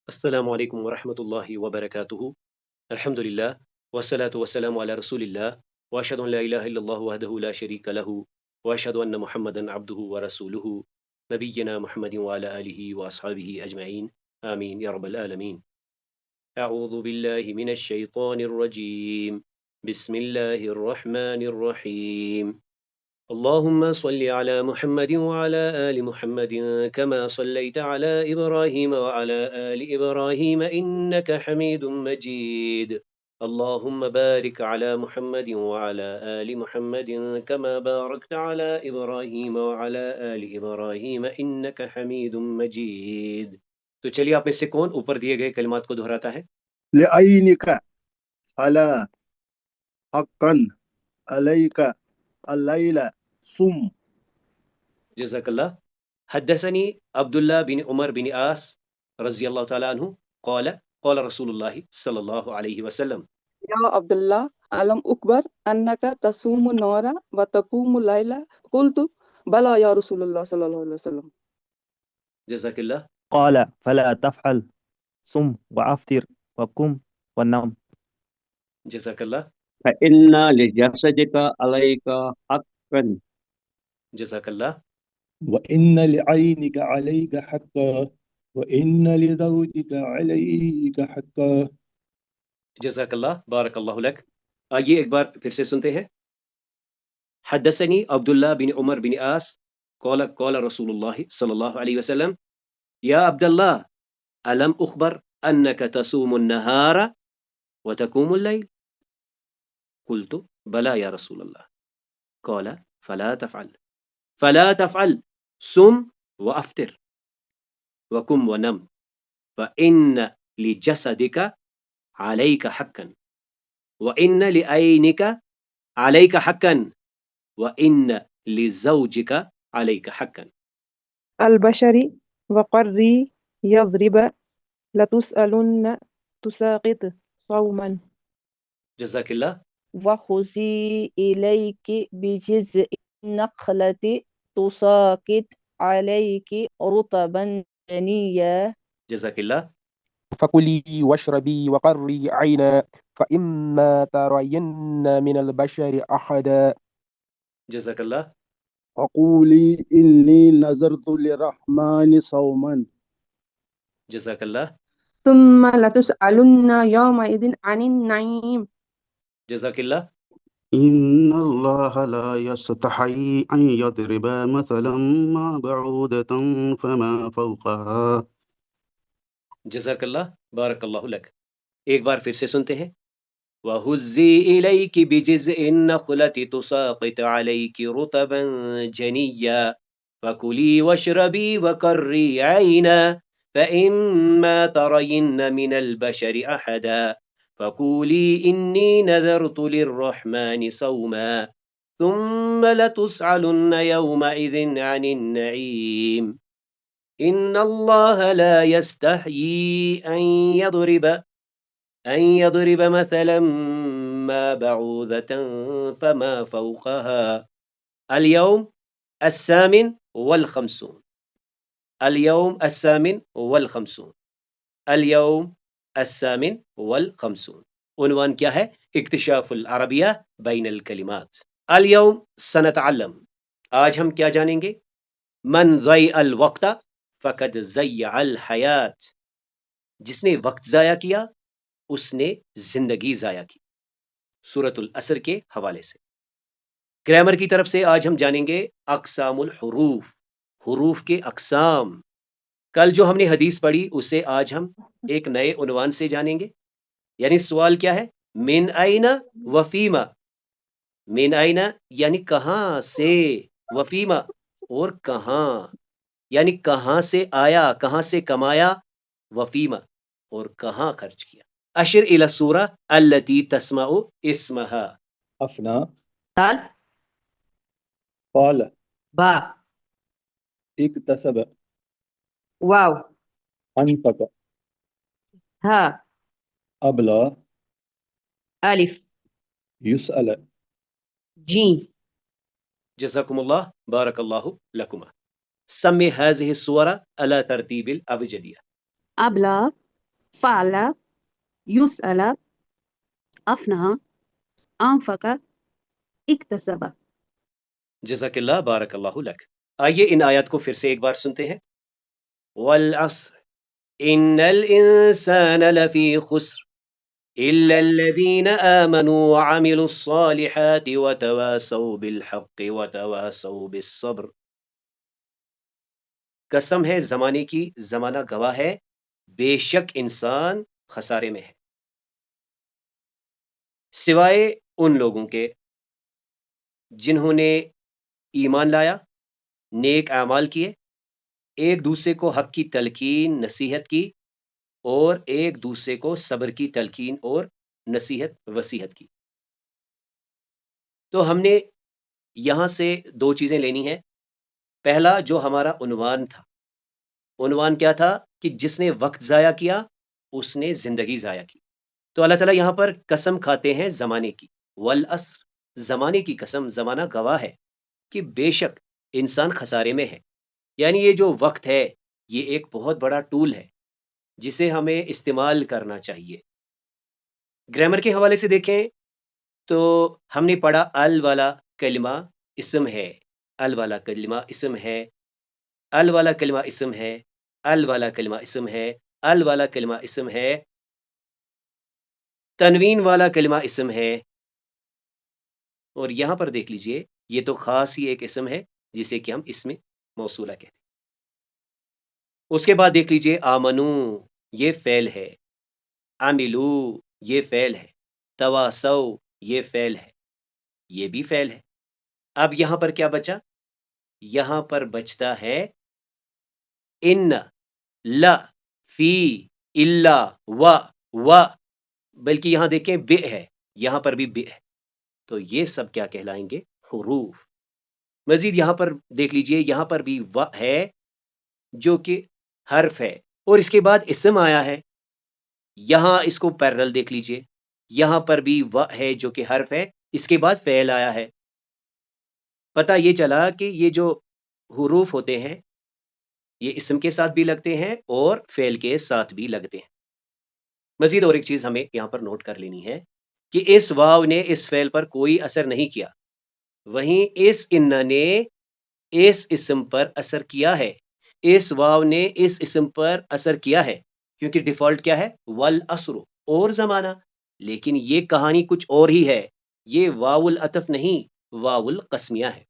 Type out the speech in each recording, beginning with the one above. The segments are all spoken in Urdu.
السلام علیکم ورحمۃ اللہ وبرکاتہ۔ الحمد للہ والصلاة والسلام علی رسول اللہ واشهد ان لا الہ الا اللہ وحدہ لا شریک لہ واشهد ان محمدا عبدہ ورسولہ نبینا محمد وعلی آلہ واصحابہ اجمعین آمین یا رب العالمین۔ اعوذ باللہ من الشیطان الرجیم، بسم اللہ الرحمن الرحیم۔ اللهم صل على محمد وعلى آل محمد كما صليت على إبراهيم وعلى آل إبراهيم إنك حميد مجيد اللهم بارك على محمد وعلى آل محمد كما باركت على إبراهيم وعلى آل إبراهيم إنك حميد مجيد۔ تو چلیے آپ میں سے کون اوپر دیے گئے کلمات کو دہراتا ہے؟ لعينك فلا حقا عليك الليل صم. جزاک اللہ۔ حدثني عبد الله بن عمر بن عاص رضی اللہ تعالی عنہ قال قال رسول اللہ صلی اللہ علیہ وسلم۔ يا عبد الله ألم أخبر أنك تصوم النهار وتقوم الليل قلت بلى يا رسول الله صلى الله عليه وسلم. جزاک اللہ۔ قال فلا تفعل صم وافطر وقم ونم. جزاک اللہ۔ فإن لجسدك عليك حقا. جزاک اللہ۔ وإن لعينك عليك حقا وإن لزوجك عليك حقا. جزاک اللہ، بارک اللہ لک۔ آئیے ایک بار پھر سے سنتے ہیں۔ حدثني عبداللہ بن عمر بن عاص قال قال رسول اللہ صلی اللہ علیہ وسلم یا عبداللہ ألم أخبر أنك تصوم النهار وتقوم الليل قلت بلى يا رسول الله قال فلا تفعل صم وأفطر وقم ونم فإن لجسدك عليك حقا وإن لعينك عليك حقا وإن لزوجك عليك حقا۔ البشر وقري يضرب لتسألن تساقط صوما. جزاک اللہ۔ وخذي إليك بجذع النخلة تساقط عليك رطبا جنيا. جزاک اللہ۔ فكلي واشربي وقري عينا فإما ترين من البشر أحدا. جزاک اللہ۔ فقولي إني نذرت للرحمن صوما. جزاک اللہ۔ ثم لتسألن يومئذ عن النعيم. جزاک اللہ۔ إن الله لا يستحي أن يضرب مثلا ما بعودة فما فوقها. جزاک اللہ، بارک اللہ لک۔ ایک بار پھر سے سنتے ہیں۔ وَهُزِّي إِلَيْكِ بِجِذْعِ النَّخْلَةِ تُسَاقِطْ عَلَيْكِ رُطَبًا جَنِيًّا فَكُلِي وَاشْرَبِي وَقَرِّي عَيْنًا فَإِمَّا تَرَيِنَّ مِنَ الْبَشَرِ أَحَدًا فَقُولِي إِنِّي نَذَرْتُ لِلرَّحْمَنِ صَوْمًا ثُمَّ لَتُسْأَلُنَّ يَوْمَئِذٍ عَنِ النَّعِيمِ إِنَّ اللَّهَ لَا يَسْتَحْيِي أن يضرب مثلا ما بعوضة فما فوقها اليوم الثامن والخمسون اليوم الثامن والخمسون اليوم الثامن والخمسون۔ عنوان کیا ہے؟ اکتشاف العربیہ بین الکلمات۔ اليوم سنتعلم، آج ہم کیا جانیں گے؟ من ضیع الوقت فقد ضیع الحیات، جس نے وقت ضائع کیا اس نے زندگی ضائع کی۔ سورۃ العصر کے حوالے سے۔ گرامر کی طرف سے آج ہم جانیں گے اقسام الحروف، حروف کے اقسام۔ کل جو ہم نے حدیث پڑھی اسے آج ہم ایک نئے عنوان سے جانیں گے۔ یعنی سوال کیا ہے؟ من اینا وفیما۔ من اینا یعنی کہاں سے، وفیما اور کہاں، یعنی کہاں سے آیا، کہاں سے کمایا، وفیما اور کہاں خرچ کیا۔ اشر الى السورة التي تسمع اسمها۔ أفنى دال قال با اكتسب واو أنفق ها أبلى ألف يسأل. جيم. جزاكم الله، بارك الله لكما۔ سمي هذه السورة على ترتيب الأبجدية۔ أبلى فعل يسأل أفنى أنفق اكتسب. جزاکاللہ بارک اللہ لک. آئیے ان آیات کو پھر سے ایک بار سنتے ہیں. والعصر ان الانسان لفی خسر الا الذین آمنوا وعملوا الصالحات وتواصوا بالحق وتواصوا بالصبر. قسم ہے زمانے کی، زمانہ گواہ ہے، بے شک انسان خسارے میں ہے، سوائے ان لوگوں کے جنہوں نے ایمان لایا، نیک اعمال کیے، ایک دوسرے کو حق کی تلقین نصیحت کی، اور ایک دوسرے کو صبر کی تلقین اور نصیحت وصیحت کی. تو ہم نے یہاں سے دو چیزیں لینی ہیں. پہلا جو ہمارا عنوان تھا، عنوان کیا تھا کہ جس نے وقت ضائع کیا اس نے زندگی ضائع کی. تو اللہ تعالیٰ یہاں پر قسم کھاتے ہیں زمانے کی. والعصر، زمانے کی قسم، زمانہ گواہ ہے کہ بے شک انسان خسارے میں ہے. یعنی یہ جو وقت ہے یہ ایک بہت بڑا ٹول ہے جسے ہمیں استعمال کرنا چاہیے. گرامر کے حوالے سے دیکھیں تو ہم نے پڑھا ال والا کلمہ اسم ہے، ال والا کلمہ اسم ہے، ال والا کلمہ اسم ہے، ال والا کلمہ اسم ہے، ال والا کلمہ اسم ہے، تنوین والا کلمہ اسم ہے. اور یہاں پر دیکھ لیجئے یہ تو خاص ہی ایک اسم ہے جسے کہ ہم اسم موصولہ کہتے ہیں. اس کے بعد دیکھ لیجئے آمنو، یہ فعل ہے، عملو یہ فعل ہے، تواصو یہ فعل ہے، یہ بھی فعل ہے. اب یہاں پر کیا بچا؟ یہاں پر بچتا ہے ان، لا، فی، الا، و، بلکہ یہاں دیکھیں بے ہے، یہاں پر بھی بے ہے. تو یہ سب کیا کہلائیں گے؟ حروف. مزید یہاں پر دیکھ لیجئے یہاں پر بھی و ہے جو کہ حرف ہے، اور اس کے بعد اسم آیا ہے. یہاں اس کو پیرل دیکھ لیجئے، یہاں پر بھی و ہے جو کہ حرف ہے، اس کے بعد فعل آیا ہے. پتہ یہ چلا کہ یہ جو حروف ہوتے ہیں یہ اسم کے ساتھ بھی لگتے ہیں اور فعل کے ساتھ بھی لگتے ہیں. مزید اور ایک چیز ہمیں یہاں پر نوٹ کر لینی ہے کہ اس واو نے اس فعل پر کوئی اثر نہیں کیا، وہیں اس ان نے اس اسم پر اثر کیا ہے. اس واو نے اس اسم پر اثر کیا ہے کیونکہ ڈیفالٹ کیا ہے؟ والعصر، اور زمانہ. لیکن یہ کہانی کچھ اور ہی ہے، یہ واو العطف نہیں، واو القسمیہ ہے.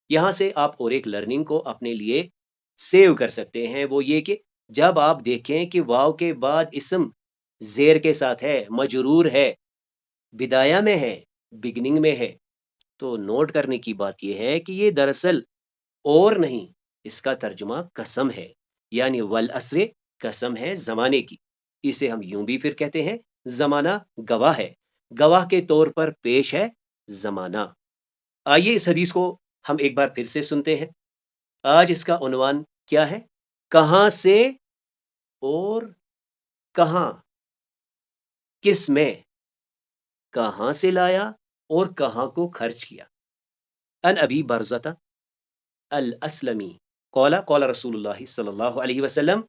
یہاں سے آپ اور ایک لرننگ کو اپنے لیے سیو کر سکتے ہیں، وہ یہ کہ جب آپ دیکھیں کہ واو کے بعد اسم زیر کے ساتھ ہے، مجرور ہے، بدایہ میں ہے، بگننگ میں ہے، تو نوٹ کرنے کی بات یہ ہے کہ یہ دراصل اور نہیں، اس کا ترجمہ قسم ہے. یعنی والعصر قسم ہے زمانے کی. اسے ہم یوں بھی پھر کہتے ہیں زمانہ گواہ ہے، گواہ کے طور پر پیش ہے زمانہ. آئیے اس حدیث کو ہم ایک بار پھر سے سنتے ہیں. آج اس کا عنوان کیا ہے؟ کہاں سے اور کہاں، کس میں، کہاں سے لایا اور کہاں کو خرچ کیا. ان ابی برزۃ الاسلمی قال قال رسول اللہ صلی اللہ علیہ وسلم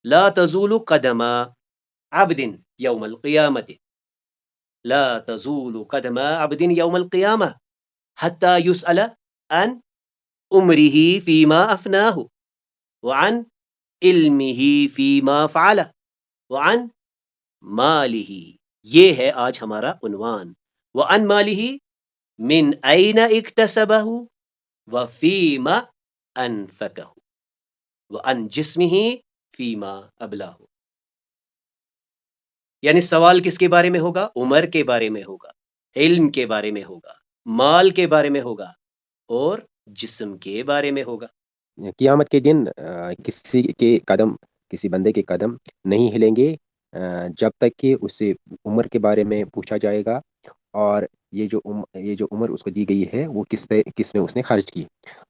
لا تزول قدم عبد یوم القیامت، لا تزول قدم عبد یوم القیامہ حتی یسأل عن عمره فیما افناہ وعن علمه فیما فعل وعن مالہ. یہ ہے آج ہمارا عنوان. وعن مالہ من این اکتسبہ وفیما انفقہ وعن جسمہ فیما ابلاہ. یعنی سوال کس کے بارے میں ہوگا؟ عمر کے بارے میں ہوگا، علم کے بارے میں ہوگا، مال کے بارے میں ہوگا، اور جسم کے بارے میں ہوگا. قیامت کے دن کسی کے قدم، کسی بندے کے قدم نہیں ہلیں گے جب تک کہ اسے عمر کے بارے میں پوچھا جائے گا، اور یہ جو عمر اس کو دی گئی ہے وہ کس میں اس نے خرچ کی،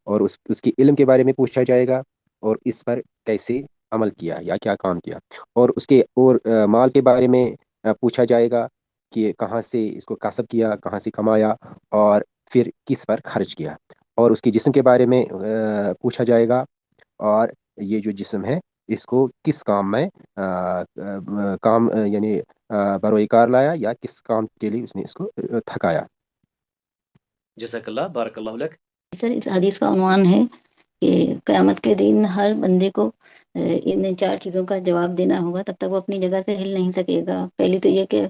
اور اس کے علم کے بارے میں پوچھا جائے گا، اور اس پر کیسے عمل کیا یا کیا کام کیا، اور اس کے اور مال کے بارے میں پوچھا جائے گا کہ کہاں سے اس کو کسب کیا، کہاں سے کمایا، اور پھر کس پر خرچ کیا، اور اس کے جسم کے بارے میں پوچھا جائے گا، اور یہ جو جسم ہے اس کو کس کام میں کام یعنی بروئے کار لایا یا کس کام کے لیے اس نے اس کو تھکایا. جزاک اللہ، بارک اللہ لک. سر اس حدیث کا عنوان ہے کہ قیامت کے دن ہر بندے کو ان 4 چیزوں کا جواب دینا ہوگا، تب تک وہ اپنی جگہ سے ہل نہیں سکے گا. پہلی تو یہ کہ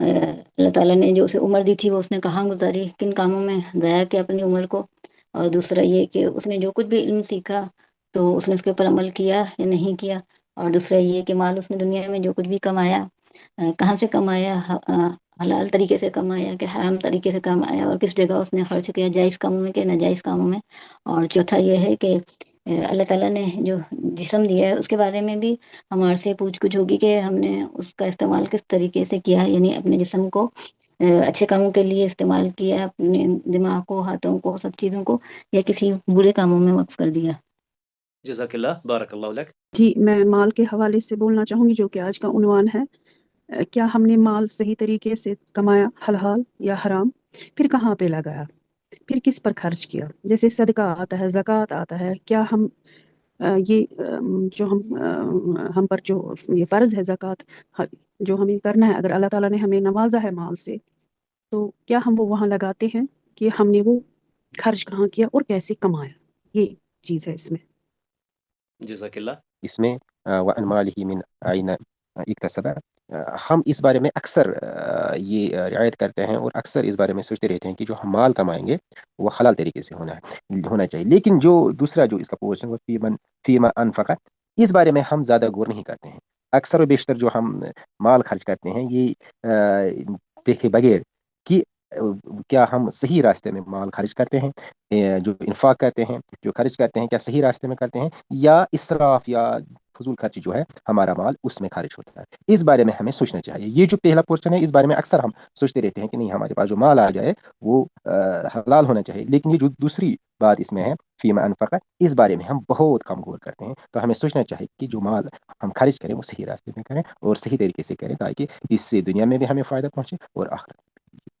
اللہ تعالیٰ نے جو اسے عمر دی تھی وہ اس نے کہاں گزاری، کن کاموں میں ضائع کیا اپنی عمر کو. اور دوسرا یہ کہ اس نے جو کچھ بھی علم سیکھا تو اس نے اس کے اوپر عمل کیا یا نہیں کیا. اور دوسرا یہ کہ مال اس نے دنیا میں جو کچھ بھی کمایا کہاں سے کمایا، حلال طریقے سے کمایا کہ حرام طریقے سے کمایا، اور کس جگہ اس نے خرچ کیا، جائز کاموں میں کہ ناجائز کاموں میں. اور چوتھا یہ ہے کہ اللہ تعالیٰ نے جو جسم دیا ہے اس کے بارے میں بھی ہمارے سے پوچھ گچھ ہوگی کہ ہم نے اس کا استعمال کس طریقے سے کیا، یعنی اپنے جسم کو اچھے کاموں کے لیے استعمال کیا، اپنے دماغ کو، ہاتھوں کو، سب چیزوں کو، یا کسی برے کاموں میں وقف کر دیا. جزاک اللہ، بارک اللہ لک. جی میں مال کے حوالے سے بولنا چاہوں گی جو کہ آج کا عنوان ہے. کیا ہم نے مال صحیح طریقے سے کمایا، حلال یا حرام، پھر کہاں پہ لگایا، پھر کس پر خرچ کیا. جیسے صدقہ آتا ہے، زکوٰۃ آتا ہے، کیا ہم یہ جو ہم پر جو یہ فرض ہے زکوٰۃ جو ہمیں کرنا ہے، اگر اللہ تعالیٰ نے ہمیں نوازا ہے مال سے تو کیا ہم وہ وہاں لگاتے ہیں کہ ہم نے وہ خرچ کہاں کیا اور کیسے کمایا. یہ چیز ہے اس میں. جزاک اللہ. اس میں وَعَنْ مَالِهِ مِنْ أَيْنَ اكتسب، ہم اس بارے میں اکثر یہ رعایت کرتے ہیں اور اکثر اس بارے میں سوچتے رہتے ہیں کہ جو ہم مال کمائیں گے وہ حلال طریقے سے ہونا چاہیے. لیکن جو دوسرا جو اس کا پورشن وہ فیما انفق، اس بارے میں ہم زیادہ غور نہیں کرتے ہیں. اکثر و بیشتر جو ہم مال خرچ کرتے ہیں یہ دیکھے بغیر کہ کیا ہم صحیح راستے میں مال خرچ کرتے ہیں، جو انفاق کرتے ہیں، جو خرچ کرتے ہیں، کیا صحیح راستے میں کرتے ہیں یا اسراف یا فضول خرچی جو ہے ہمارا مال اس میں خارج ہوتا ہے. اس بارے میں ہمیں سوچنا چاہیے. یہ جو پہلا پورشن ہے اس بارے میں اکثر ہم سوچتے رہتے ہیں کہ نہیں ہمارے پاس جو مال آ جائے وہ حلال ہونا چاہیے. لیکن یہ جو دوسری بات اس میں ہے فیما انفق، اس بارے میں ہم بہت کم غور کرتے ہیں. تو ہمیں سوچنا چاہیے کہ جو مال ہم خرچ کریں وہ صحیح راستے میں کریں اور صحیح طریقے سے کریں تاکہ اس سے دنیا میں بھی ہمیں فائدہ پہنچے اور آخرت.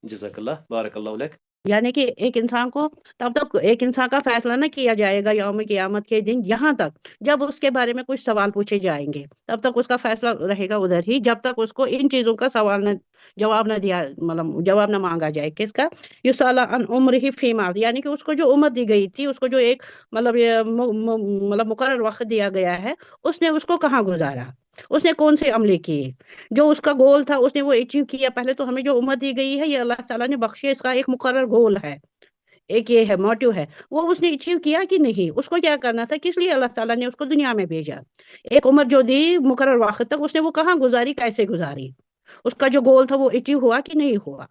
جزاک اللہ، بارک اللہ لک. یعنی کہ ایک انسان کو تب تک ایک انسان کا فیصلہ نہ کیا جائے گا یوم قیامت کے دن، یہاں تک جب اس کے بارے میں کچھ سوال پوچھے جائیں گے تب تک اس کا فیصلہ رہے گا ادھر ہی، جب تک اس کو ان چیزوں کا جواب نہ دیا، مطلب جواب نہ مانگا جائے. کس کا؟ یسأل عن عمرہ فیما، یعنی کہ اس کو جو عمر دی گئی تھی، اس کو جو ایک مطلب مقرر وقت دیا گیا ہے، اس نے اس کو کہاں گزارا، اس نے کون سے عملے کیے، جو اس کا گول تھا اس نے وہ اچیو کیا. پہلے تو ہمیں جو عمر دی گئی ہے یہ اللہ تعالیٰ نے بخشی، اس کا ایک مقرر گول ہے، ایک یہ ہے موٹیو ہے، وہ اس نے اچیو کیا کہ نہیں، اس کو کیا کرنا تھا، کس لیے اللہ تعالیٰ نے اس کو دنیا میں بھیجا. ایک عمر جو دی مقرر وقت تک، اس نے وہ کہاں گزاری، کیسے گزاری، اس کا جو گول تھا وہ اچیو ہوا کہ نہیں ہوا.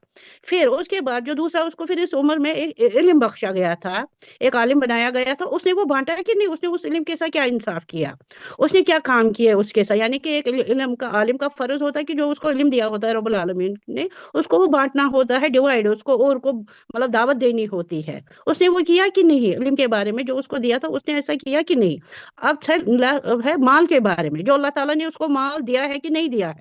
پھر اس کے بعد جو دوسرا اس کو پھر اس عمر میں ایک علم بخشا گیا تھا، ایک عالم بنایا گیا تھا، اس نے وہ بانٹا کہ نہیں، اس نے اس علم کے ساتھ کیا انصاف کیا، اس نے کیا کام کیا اس کے ساتھ. یعنی کہ ایک علم کا عالم کا فرض ہوتا ہے کہ جو اس کو علم دیا ہوتا ہے رب العالمین نے، اس کو وہ بانٹنا ہوتا ہے، ڈیوائڈ، اس کو اور کو مطلب دعوت دینی ہوتی ہے. اس نے وہ کیا کہ نہیں، علم کے بارے میں جو اس کو دیا تھا اس نے ایسا کیا کہ نہیں. اب ہے مال کے بارے میں، جو اللہ تعالیٰ نے اس کو مال دیا ہے کہ نہیں دیا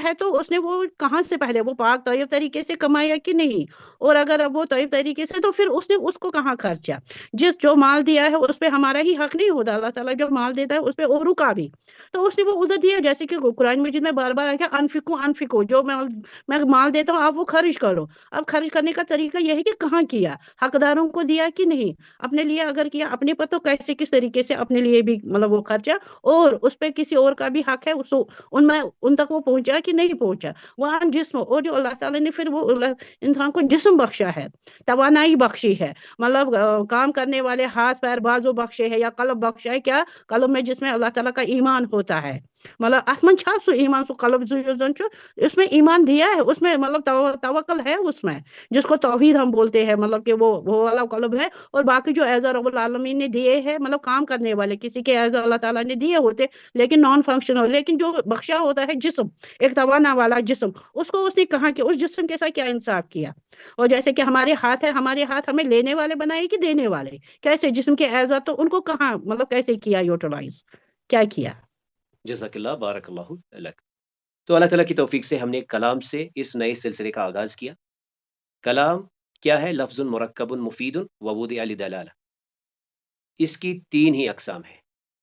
ہے تو اس نے وہ کہاں سے پہلے وہ پاک طیب طریقے سے کمایا کہ نہیں، اور اگر اب وہ طیب طریقے سے تو پھر اس نے اس کو کہاں خرچا. جو مال دیا ہے اس پہ ہمارا ہی حق نہیں ہوتا، اللہ تعالیٰ جو مال دیتا ہے اس پہ اوروں کا بھی، تو اس نے وہ ادھر دیا. جیسے کہ قرآن مجید میں بار بار آیا انفقو، جو میں مال دیتا ہوں آپ وہ خرچ کرو. اب خرچ کرنے کا طریقہ یہ ہے کہ کہاں کیا، حقداروں کو دیا کہ نہیں، اپنے لیے اگر کیا اپنے پر تو کیسے کس طریقے سے اپنے لیے بھی مطلب وہ خرچا، اور اس پہ کسی اور کا بھی حق ہے ان تک وہ پہنچا کہ نہیں پہنچا. وہاں جسم، اور جو اللہ تعالیٰ نے پھر وہ انسان کو جسم بخشا ہے، توانائی بخشی ہے، مطلب کام کرنے والے ہاتھ پیر بازو بخشے ہے، یا قلب بخشا ہے. کیا قلب میں جس میں اللہ تعالیٰ کا ایمان ہوتا ہے، مطلب اتمن چھا سو ایمان سو قلب اس میں ایمان دیا ہے، اس میں مطلب توکل ہے اس میں، جس کو توحید ہم بولتے ہیں، مطلب کہ وہ والا قلب ہے. اور باقی جو اعزاء رب العالمین نے دیے ہیں، مطلب کام کرنے والے کسی کے اعزاء اللہ تعالیٰ نے دیے ہوتے لیکن نان فنکشنل، لیکن جو بخشا ہوتا ہے جسم، ایک توانا والا جسم، اس کو اس نے کہا کہ اس جسم کے ساتھ کیا انصاف کیا. اور جیسے کہ ہمارے ہاتھ ہے، ہمارے ہاتھ ہمیں لینے والے بنائے کہ دینے والے، کیسے جسم کے اعزاء، تو ان کو کہاں مطلب کیسے کیا یوٹیلائز، کیا کیا. جزاک اللہ، بارک اللہ لک. تو اللہ تعالیٰ کی توفیق سے ہم نے کلام سے اس نئے سلسلے کا آغاز کیا. کلام کیا ہے؟ لفظ مرکب مفید ووضع لدلالہ. اس کی 3 ہی اقسام ہیں،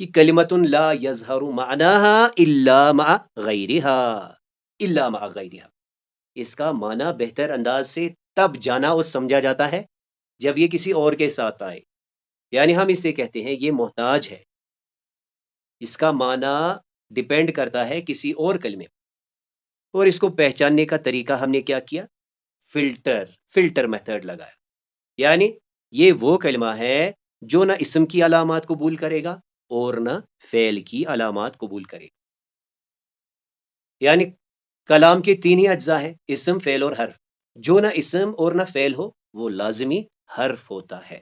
کہ کلمتن لا یظہر معناہا الا مع غیرہا، الا مع غیرہا، اس کا معنی بہتر انداز سے تب جانا اور سمجھا جاتا ہے جب یہ کسی اور کے ساتھ آئے. یعنی ہم اسے کہتے ہیں یہ محتاج ہے، اس کا معنی ڈیپینڈ کرتا ہے کسی اور کلمے پر، اور اس کو پہچاننے کا طریقہ ہم نے کیا کیا؟ فلٹر میتھڈ لگایا. یعنی یہ وہ کلمہ ہے جو نہ اسم کی علامات قبول کرے گا اور نہ فعل کی علامات قبول کرے گا. یعنی کلام کے تین ہی اجزاء ہیں، اسم، فعل اور حرف. جو نہ اسم اور نہ فعل ہو وہ لازمی حرف ہوتا ہے.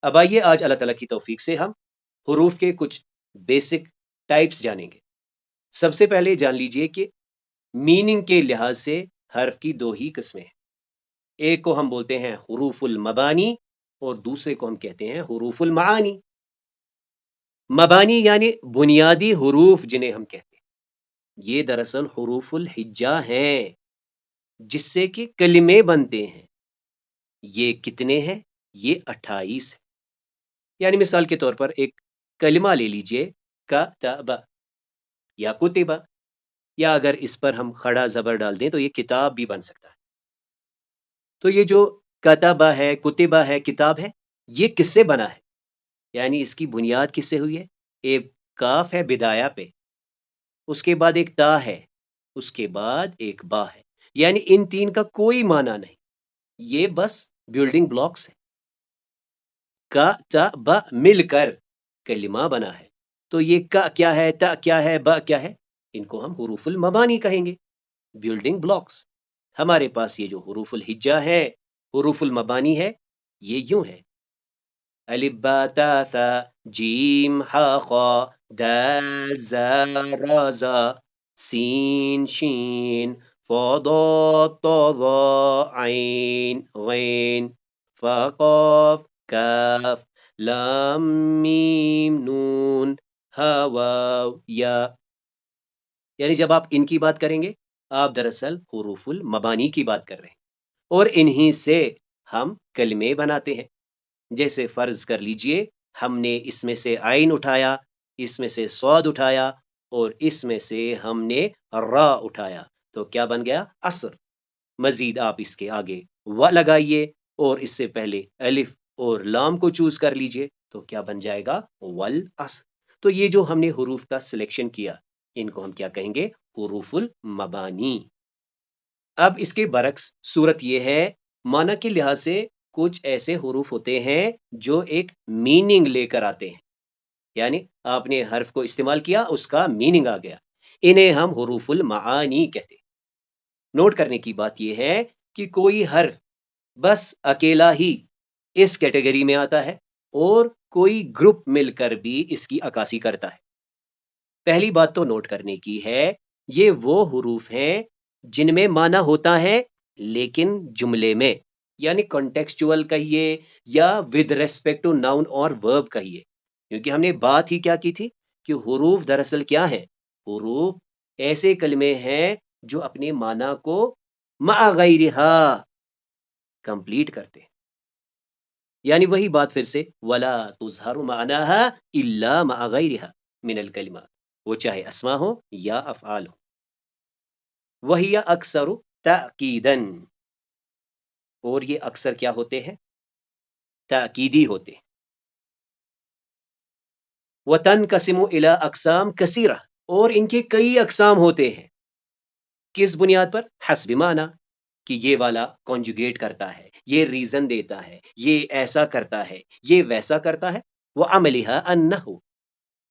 اب آئیے آج اللہ تعالیٰ کی توفیق سے ہم حروف کے کچھ بیسک ٹائپس جانیں گے. سب سے پہلے جان لیجئے کہ میننگ کے لحاظ سے حرف کی دو ہی قسمیں ہیں. ایک کو ہم بولتے ہیں حروف المبانی اور دوسرے کو ہم کہتے ہیں حروف المعانی. مبانی یعنی بنیادی حروف جنہیں ہم کہتے ہیں، یہ دراصل حروف الحجہ ہیں جس سے کہ کلمے بنتے ہیں. یہ کتنے ہیں؟ یہ 28 ہیں. یعنی مثال کے طور پر ایک کلمہ لے لیجئے کتب یا کتب، یا اگر اس پر ہم کھڑا زبر ڈال دیں تو یہ کتاب بھی بن سکتا ہے. تو یہ جو کتبہ ہے، کتبہ ہے، کتاب ہے، یہ کس سے بنا ہے؟ یعنی اس کی بنیاد کس سے ہوئی ہے؟ ایک کاف ہے بدایا پہ، اس کے بعد ایک تا ہے، اس کے بعد ایک با ہے. یعنی ان تین کا کوئی معنی نہیں، یہ بس بلڈنگ بلاکس ہے. کا تا با مل کر کلمہ بنا ہے. تو یہ کا کیا ہے، تا کیا ہے، با کیا ہے؟ ان کو ہم حروف المبانی کہیں گے، بلڈنگ بلاکس. ہمارے پاس یہ جو حروف الحجہ ہے، حروف المبانی ہے، یہ یوں ہے: الف با تا ثا جیم ہا خا دال زا را زا سین شین فا ضاد طا ظا عین غین فا قاف کاف لام میم نون ہا واو یا. یعنی جب آپ ان کی بات کریں گے آپ دراصل حروف المبانی کی بات کر رہے ہیں، اور انہی سے ہم کلمے بناتے ہیں. جیسے فرض کر لیجئے ہم نے اس میں سے عین اٹھایا، اس میں سے صاد اٹھایا، اور اس میں سے ہم نے را اٹھایا، تو کیا بن گیا؟ عصر. مزید آپ اس کے آگے و لگائیے اور اس سے پہلے الف اور لام کو چوز کر لیجئے تو کیا بن جائے گا؟ والعصر. تو یہ جو ہم نے حروف کا سلیکشن کیا ان کو ہم کیا کہیں گے؟ حروف المبانی. اب اس کے برعکس صورت یہ ہے، معنی کے لحاظ سے کچھ ایسے حروف ہوتے ہیں جو ایک میننگ لے کر آتے ہیں. یعنی آپ نے حرف کو استعمال کیا، اس کا میننگ آ گیا، انہیں ہم حروف المعانی کہتے ہیں. نوٹ کرنے کی بات یہ ہے کہ کوئی حرف بس اکیلا ہی اس کیٹیگری میں آتا ہے اور کوئی گروپ مل کر بھی اس کی عکاسی کرتا ہے. پہلی بات تو نوٹ کرنے کی ہے، یہ وہ حروف ہیں جن میں معنی ہوتا ہے لیکن جملے میں، یعنی کانٹیکسچول کہیے یا ود ریسپیکٹ ٹو ناؤن اور ورب کہیے. کیونکہ ہم نے بات ہی کیا کی تھی کہ حروف دراصل کیا ہیں؟ حروف ایسے کلمے ہیں جو اپنے معنی کو مع غیرہا کمپلیٹ کرتے ہیں. یعنی وہی بات پھر سے ولا تظہر معناہا الا مع غیرہا من الکلمات، وہ چاہے اسما ہو یا افعال ہو. وہی اکثر تاکیدن، اور یہ اکثر کیا ہوتے ہیں؟ تاکیدی ہوتے ہیں. وتنقسم الی اقسام کثیرہ، اور ان کے کئی اقسام ہوتے ہیں. کس بنیاد پر؟ حسب معنی، کہ یہ والا کنجوگیٹ کرتا ہے، یہ ریزن دیتا ہے، یہ ایسا کرتا ہے، یہ ویسا کرتا ہے. وعملها النحو،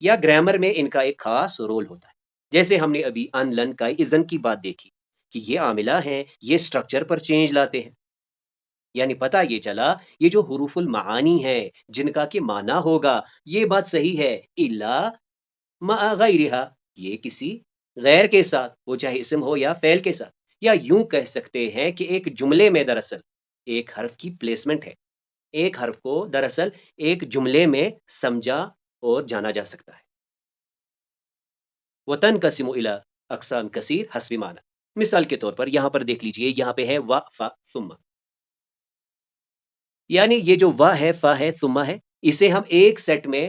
یا گرامر میں ان کا ایک خاص رول ہوتا ہے. جیسے ہم نے ابھی ان لن کا اذن کی بات دیکھی کہ یہ عاملہ ہیں، یہ سٹرکچر پر چینج لاتے ہیں. یعنی پتہ یہ چلا یہ جو حروف المعانی ہے جن کا کہ معنی ہوگا، یہ بات صحیح ہے الا مع غیرہا، یہ کسی غیر کے ساتھ، وہ چاہے اسم ہو یا فعل کے ساتھ. یا یوں کہہ سکتے ہیں کہ ایک جملے میں دراصل ایک حرف کی پلیسمنٹ ہے، ایک حرف کو دراصل ایک جملے میں سمجھا اور جانا جا سکتا ہے. وتنقسم الی اقسام کثیر حسب معنی. مثال کے طور پر یہاں پر دیکھ لیجئے، یہاں پہ ہے و ف ثم، یعنی یہ جو و ہے، فا ہے، ثم ہے، اسے ہم ایک سیٹ میں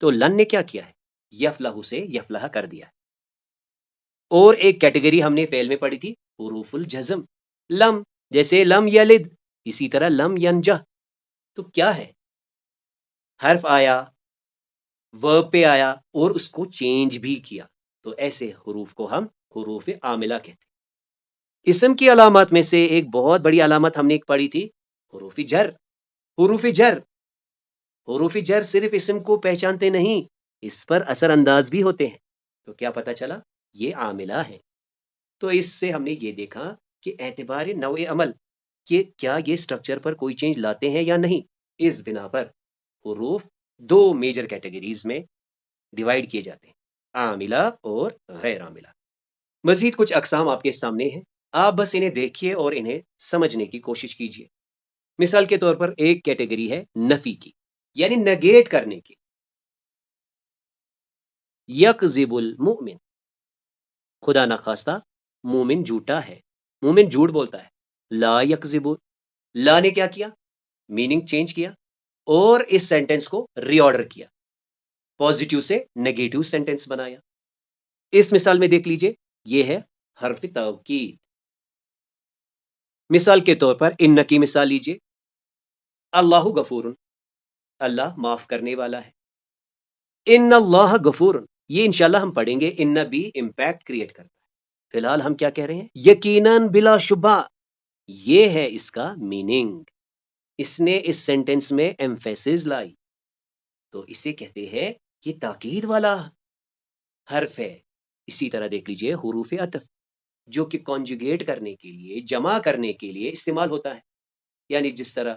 تو لن نے کیا کیا ہے؟ یفلح سے یفلح کر دیا ہے۔ اور ایک کیٹیگری ہم نے فعل میں پڑھی تھی حروف الجزم، لم، جیسے لم یلد، اسی طرح لم ینجہ۔ تو کیا ہے؟ حرف آیا، ورب پہ آیا اور اس کو چینج بھی کیا، تو ایسے حروف کو ہم حروف عاملہ کہتے ہیں۔ اسم کی علامات میں سے ایک بہت بڑی علامت ہم نے ایک پڑھی تھی حروف جر۔ حروف جر، حروف جر صرف اسم کو پہچانتے نہیں، اس پر اثر انداز بھی ہوتے ہیں۔ تو کیا پتہ چلا؟ یہ عاملہ ہے۔ تو اس سے ہم نے یہ دیکھا کہ اعتبار نوع عمل کہ کیا یہ سٹرکچر پر کوئی چینج لاتے ہیں یا نہیں۔ اس بنا پر حروف دو میجر کیٹیگریز میں ڈیوائیڈ کیے جاتے ہیں، عاملہ اور غیر عاملہ۔ مزید کچھ اقسام آپ کے سامنے ہیں، آپ بس انہیں دیکھیے اور انہیں سمجھنے کی کوشش کیجیے۔ مثال کے طور پر ایک کیٹیگری ہے نفی کی، یعنی نگیٹ کرنے کی۔ یکذب المؤمن، خدا نخواستہ مومن جھوٹا ہے، مومن جھوٹ بولتا ہے۔ لا یکذب، لا نے کیا کیا؟ میننگ چینج کیا اور اس سینٹنس کو ری آرڈر کیا، پازیٹیو سے نیگیٹو سینٹنس بنایا۔ اس مثال میں دیکھ لیجئے، یہ ہے حرف توکید۔ مثال کے طور پر ان کی مثال لیجئے، اللہ غفور، اللہ معاف کرنے والا ہے۔ ان اللہ غفور، یہ انشاءاللہ ہم پڑھیں گے، ان بھی امپیکٹ کریٹ کرتا ہے۔ فی الحال ہم کیا کہہ رہے ہیں؟ یقیناً بلا شبہ، یہ ہے اس کا میننگ۔ اس نے اس سینٹنس میں ایمفیسز لائی، تو اسے کہتے ہیں یہ تاکید والا حرف ہے۔ اسی طرح دیکھ لیجئے حروف عطف، جو کہ کانجوگیٹ کرنے کے لیے، جمع کرنے کے لیے استعمال ہوتا ہے۔ یعنی جس طرح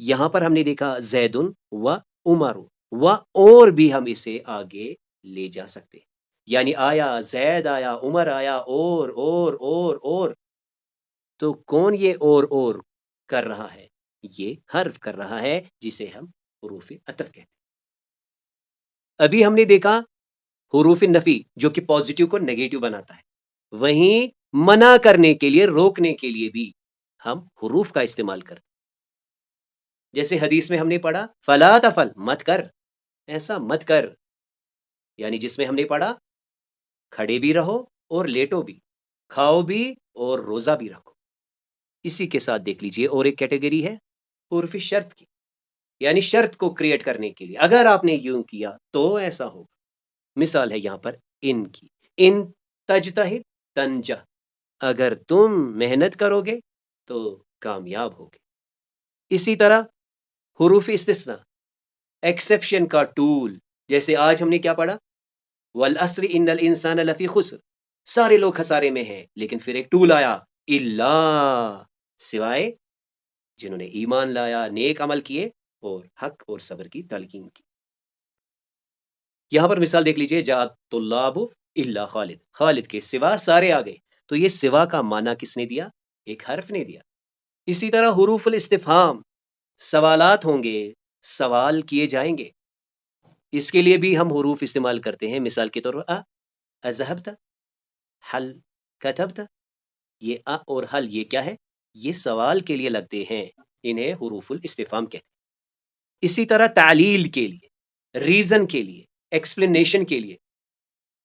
یہاں پر ہم نے دیکھا زید و عمر، و اور بھی ہم اسے آگے لے جا سکتے ہیں، یعنی آیا زید، آیا عمر، آیا اور تو کون یہ اور کر رہا ہے؟ یہ حرف کر رہا ہے، جسے ہم حروف عطف کہتے ہیں۔ ابھی ہم نے دیکھا حروف نفی، جو کہ پازیٹیو کو نیگیٹو بناتا ہے، وہیں منع کرنے کے لیے، روکنے کے لیے بھی ہم حروف کا استعمال کرتے ہیں۔ جیسے حدیث میں ہم نے پڑھا فلا تفعل، مت کر، ایسا مت کر، یعنی جس میں ہم نے پڑھا کھڑے بھی رہو اور لیٹو بھی، کھاؤ بھی اور روزہ بھی رکھو۔ اسی کے ساتھ دیکھ لیجئے اور ایک کیٹیگری ہے حروف شرط کی، یعنی شرط کو کریٹ کرنے کے لیے، اگر آپ نے یوں کیا تو ایسا ہوگا۔ مثال ہے یہاں پر ان کی، ان تجتہد تنجح، اگر تم محنت کرو گے تو کامیاب ہوگے۔ اسی طرح حروف استثناء، ایکسیپشن کا ٹول، جیسے آج ہم نے کیا پڑھا والعصر ان الانسان لفی خسر، سارے لوگ خسارے میں ہیں، لیکن پھر ایک ٹول آیا الا، سوائے جنہوں نے ایمان لایا، نیک عمل کیے اور حق اور صبر کی تلقین کی۔ یہاں پر مثال دیکھ لیجئے جاء طلاب الا خالد، خالد کے سوا سارے آ گئے، تو یہ سوا کا معنی کس نے دیا؟ ایک حرف نے دیا۔ اسی طرح حروف الاستفہام، سوالات ہوں گے، سوال کیے جائیں گے، اس کے لیے بھی ہم حروف استعمال کرتے ہیں۔ مثال کے طور پر اذهبت، هل كتبت، یہ اور حل یہ کیا ہے؟ یہ سوال کے لیے لگتے ہیں، انہیں حروف الاستفہام کہتے ہیں۔ اسی طرح تعلیل کے لیے، ریزن کے لیے، ایکسپلینیشن کے لیے۔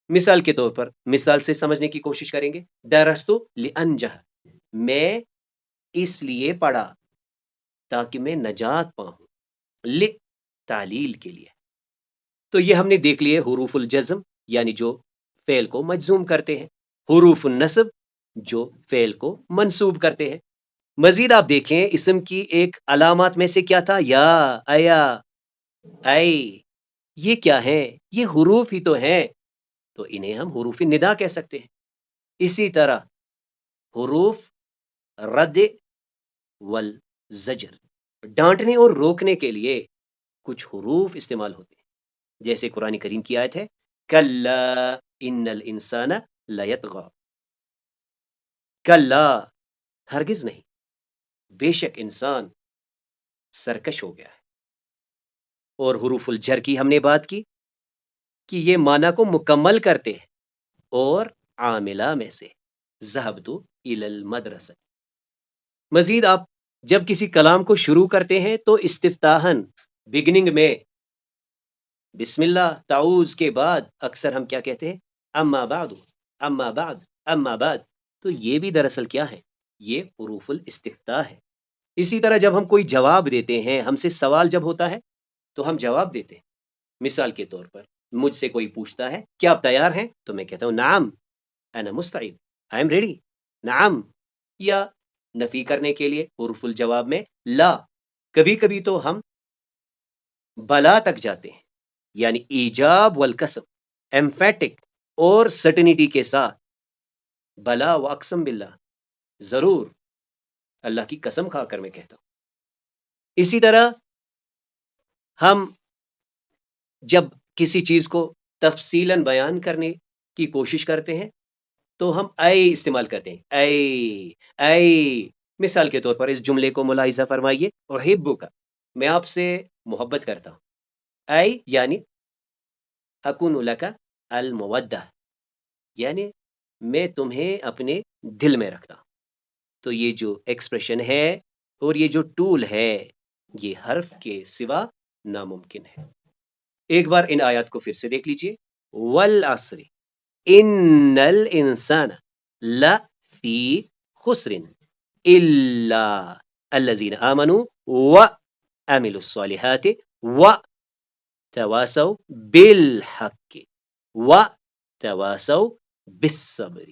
مثال کے طور پر، مثال سے سمجھنے کی کوشش کریں گے، درست لانجح، میں اس لیے پڑھا تاکہ میں نجات پاؤں، تعلیل کے لیے۔ تو یہ ہم نے دیکھ لیے حروف الجزم، یعنی جو فعل کو مجزوم کرتے ہیں، حروف النصب، جو فعل کو منصوب کرتے ہیں۔ مزید آپ دیکھیں اسم کی ایک علامات میں سے کیا تھا؟ یا، ایا، ای، یہ کیا ہے؟ یہ حروف ہی تو ہیں، تو انہیں ہم حروف ندا کہہ سکتے ہیں۔ اسی طرح حروف رد والزجر، ڈانٹنے اور روکنے کے لیے کچھ حروف استعمال ہوتے ہیں، جیسے قرآن کریم کی آیت ہے کلا ان الانسان لیطغی، کلا، ہرگز نہیں، بے شک انسان سرکش ہو گیا ہے۔ اور حروف الجر کی ہم نے بات کی کہ یہ معنی کو مکمل کرتے ہیں، اور عاملہ میں سے ذهبت الی المدرسہ۔ مزید آپ جب کسی کلام کو شروع کرتے ہیں تو استفتاحاً، بگننگ میں بسم اللہ تعوذ کے بعد اکثر ہم کیا کہتے ہیں؟ اما بعد، اما بعد، اما بعد. تو یہ بھی دراصل کیا ہے؟ یہ حروف الاستفتاح ہے. اسی طرح جب ہم کوئی جواب دیتے ہیں، ہم سے سوال جب ہوتا ہے تو ہم جواب دیتے ہیں. مثال کے طور پر مجھ سے کوئی پوچھتا ہے کیا آپ تیار ہیں، تو میں کہتا ہوں نعم انا مستعد، آئی ایم ریڈی. نعم. یا نفی کرنے کے لیے حروف الجواب میں لا. کبھی کبھی تو ہم بلا تک جاتے ہیں، یعنی ایجاب والقسم، ایمفیٹک اور سرٹنیٹی کے ساتھ. بلا و اقسم باللہ، ضرور اللہ کی قسم کھا کر میں کہتا ہوں. اسی طرح ہم جب کسی چیز کو تفصیلاً بیان کرنے کی کوشش کرتے ہیں تو ہم اے استعمال کرتے ہیں. اے. مثال کے طور پر اس جملے کو ملاحظہ فرمائیے، احبک، میں آپ سے محبت کرتا ہوں. اے یعنی اکون لک المودہ، یعنی میں تمہیں اپنے دل میں رکھتا ہوں. تو یہ جو ایکسپریشن ہے اور یہ جو ٹول ہے، یہ حرف کے سوا ناممکن ہے. ایک بار ان آیات کو پھر سے دیکھ لیجئے. والعصر ان الانسان لفی خسر الا الذین آمنوا وعملوا الصالحات وتواصوا بالحق وتواصوا بالصبر.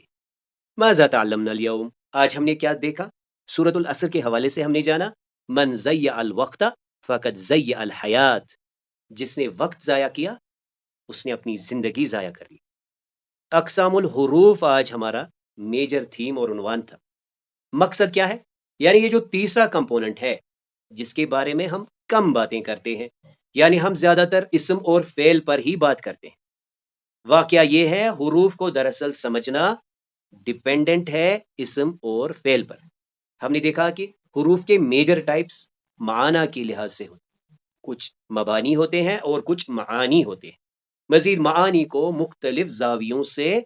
ماذا تعلمنا اليوم؟ آج ہم نے کیا دیکھا؟ سورۃ العصر کے حوالے سے ہم نے جانا من ضیع الوقت فقد ضیع الحیات، جس نے وقت ضائع کیا اس نے اپنی زندگی ضائع کر لی. اقسام الحروف آج ہمارا میجر تھیم اور عنوان تھا. مقصد کیا ہے؟ یعنی یہ جو تیسرا کمپوننٹ ہے جس کے بارے میں ہم کم باتیں کرتے ہیں، یعنی ہم زیادہ تر اسم اور فعل پر ہی بات کرتے ہیں. واقعہ یہ ہے حروف کو دراصل سمجھنا ڈیپینڈنٹ ہے اسم اور فعل پر. ہم نے دیکھا کہ حروف کے میجر ٹائپس معنی کے لحاظ سے ہوتے ہیں، کچھ مبانی ہوتے ہیں اور کچھ معانی ہوتے ہیں. مزید معانی کو مختلف زاویوں سے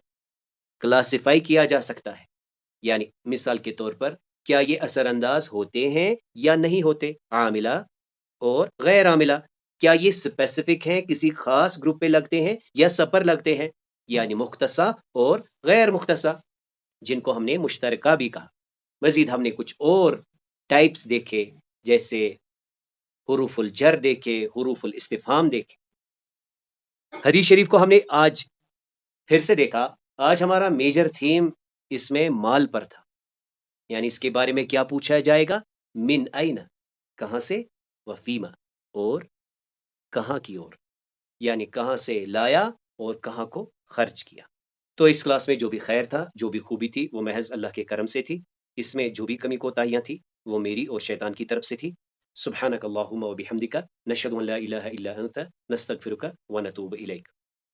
کلاسیفائی کیا جا سکتا ہے، یعنی مثال کے طور پر کیا یہ اثر انداز ہوتے ہیں یا نہیں ہوتے، عاملہ اور غیر عاملہ. کیا یہ اسپیسیفک ہیں، کسی خاص گروپ پہ لگتے ہیں یا سب پر لگتے ہیں، یعنی مختصہ اور غیر مختصہ، جن کو ہم نے مشترکہ بھی کہا. مزید ہم نے کچھ اور ٹائپس دیکھے، جیسے حروف الجر دیکھے، حروف الاستفہام دیکھے. حدیث شریف کو ہم نے آج پھر سے دیکھا. آج ہمارا میجر تھیم اس میں مال پر تھا، یعنی اس کے بارے میں کیا پوچھا جائے گا؟ من این، کہاں سے، وفیما، اور کہاں کی اور، یعنی کہاں سے لایا اور کہاں کو خرچ کیا. تو اس کلاس میں جو بھی خیر تھا، جو بھی خوبی تھی، وہ محض اللہ کے کرم سے تھی. اس میں جو بھی کمی کوتاہیاں تھی وہ میری اور شیطان کی طرف سے تھی. سبحانک اللہم و بحمدک، نشہد ان لا الہ الا انت، نستغفرک و نتوب الیک.